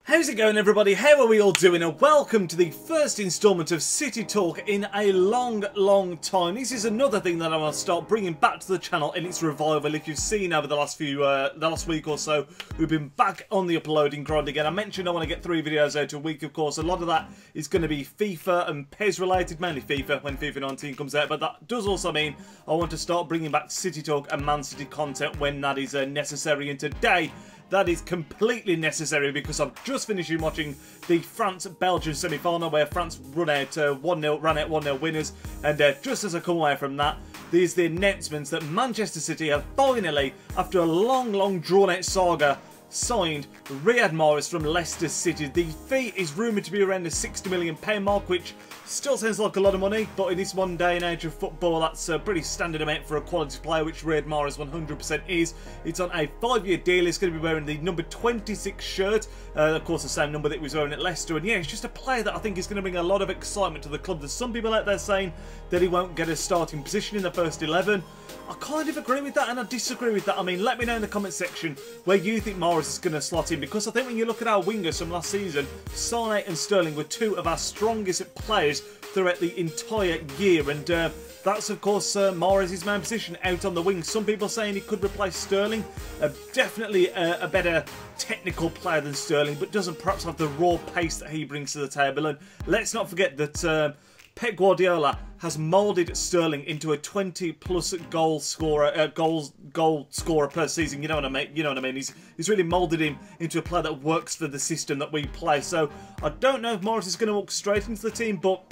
How's it going, everybody? How are we all doing? And welcome to the first instalment of City Talk in a long time. This is another thing that I want to start bringing back to the channel in its revival. If you've seen over the last week or so, we've been back on the uploading grind again. I mentioned I want to get 3 videos out a week, of course. A lot of that is going to be FIFA and PES related, mainly FIFA when FIFA 19 comes out. But that does also mean I want to start bringing back City Talk and Man City content when that is necessary. And today, that is completely necessary because I've just finished watching the France-Belgium semi-final where France ran out 1-0 winners, and just as I come away from that, there's the announcements that Manchester City have finally, after a long drawn-out saga, signed Riyad Mahrez from Leicester City. The fee is rumoured to be around the £60 million mark, which still sounds like a lot of money, but in this one day and age of football, that's a pretty standard amount for a quality player, which Riyad Mahrez 100% is. It's on a 5-year deal. He's going to be wearing the number 26 shirt, of course the same number that he was wearing at Leicester, and yeah, it's just a player that I think is going to bring a lot of excitement to the club. There's some people out there saying that he won't get a starting position in the first 11. I kind of agree with that and I disagree with that. I mean, let me know in the comment section where you think Mahrez is going to slot in, because I think when you look at our wingers from last season, Sané and Sterling were 2 of our strongest players throughout the entire year, and that's of course Mahrez's main position out on the wing. Some people saying he could replace Sterling, definitely a better technical player than Sterling, but doesn't perhaps have the raw pace that he brings to the table. And let's not forget that Pep Guardiola has moulded Sterling into a 20-plus goal scorer per season. You know what I mean? You know what I mean? He's really moulded him into a player that works for the system that we play. So I don't know if Mahrez is going to walk straight into the team, but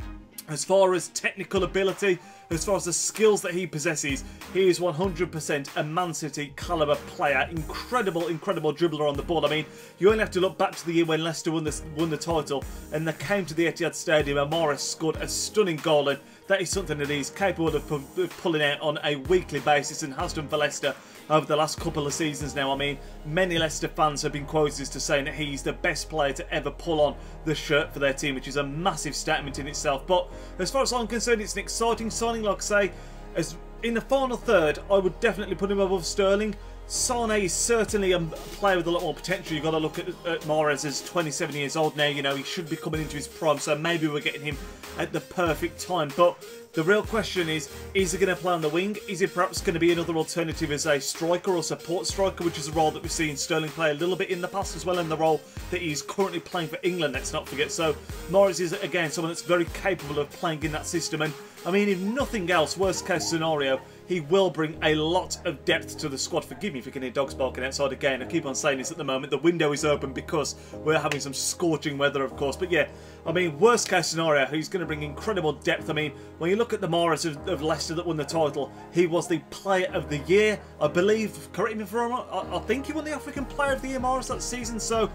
as far as technical ability, as far as the skills that he possesses, he is 100% a Man City calibre player. Incredible dribbler on the ball. I mean, you only have to look back to the year when Leicester won the title, and they came to the Etihad Stadium and Mahrez scored a stunning goal, and that is something that he's capable of pulling out on a weekly basis and has done for Leicester over the last couple of seasons now. I mean, many Leicester fans have been quoted as to saying that he's the best player to ever pull on the shirt for their team, which is a massive statement in itself. But as far as I'm concerned, it's an exciting signing. Like I say, as in the final third, I would definitely put him above Sterling. Sané is certainly a player with a lot more potential. You've got to look at Mahrez as 27 years old now. You know, he should be coming into his prime, so maybe we're getting him at the perfect time. But the real question is he going to play on the wing? Is he perhaps going to be another alternative as a striker or support striker, which is a role that we've seen Sterling play a little bit in the past as well, and the role that he's currently playing for England, let's not forget. So Mahrez is, again, someone that's very capable of playing in that system. And I mean, if nothing else, worst case scenario, he will bring a lot of depth to the squad. Forgive me if you can hear dogs barking outside again. I keep on saying this at the moment. The window is open because we're having some scorching weather, of course. But yeah, I mean, worst case scenario, he's going to bring incredible depth. I mean, when you look at the Mahrez of Leicester that won the title, he was the Player of the Year, I believe. Correct me if I'm wrong. I think he won the African Player of the Year, Mahrez, that season. So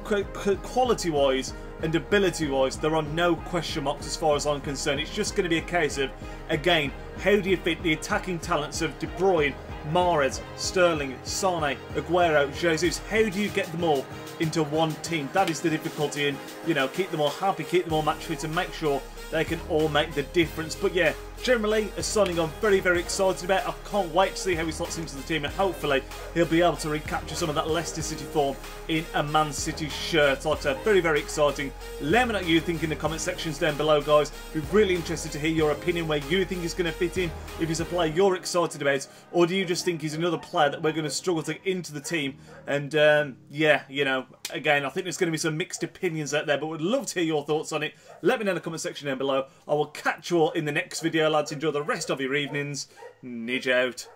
quality-wise and ability-wise, there are no question marks as far as I'm concerned. It's just going to be a case of, again, how do you fit the attacking talents of De Bruyne, Mahrez, Sterling, Sané, Aguero, Jesus? How do you get them all into one team? That is the difficulty, and you know, keep them all happy, keep them all match fit, and make sure they can all make the difference. But yeah, generally, a signing I'm very excited about. I can't wait to see how he slots into the team, and hopefully he'll be able to recapture some of that Leicester City form in a Man City shirt. Like I said, very exciting. Let me know what you think in the comment sections down below, guys. Be really interested to hear your opinion, where you think he's going to fit in, if he's a player you're excited about, or do you just think he's another player that we're going to struggle to get into the team? And yeah, you know, again, I think there's going to be some mixed opinions out there, but would love to hear your thoughts on it. Let me know in the comment section down below. I will catch you all in the next video, lads. Enjoy the rest of your evenings. Nidge out.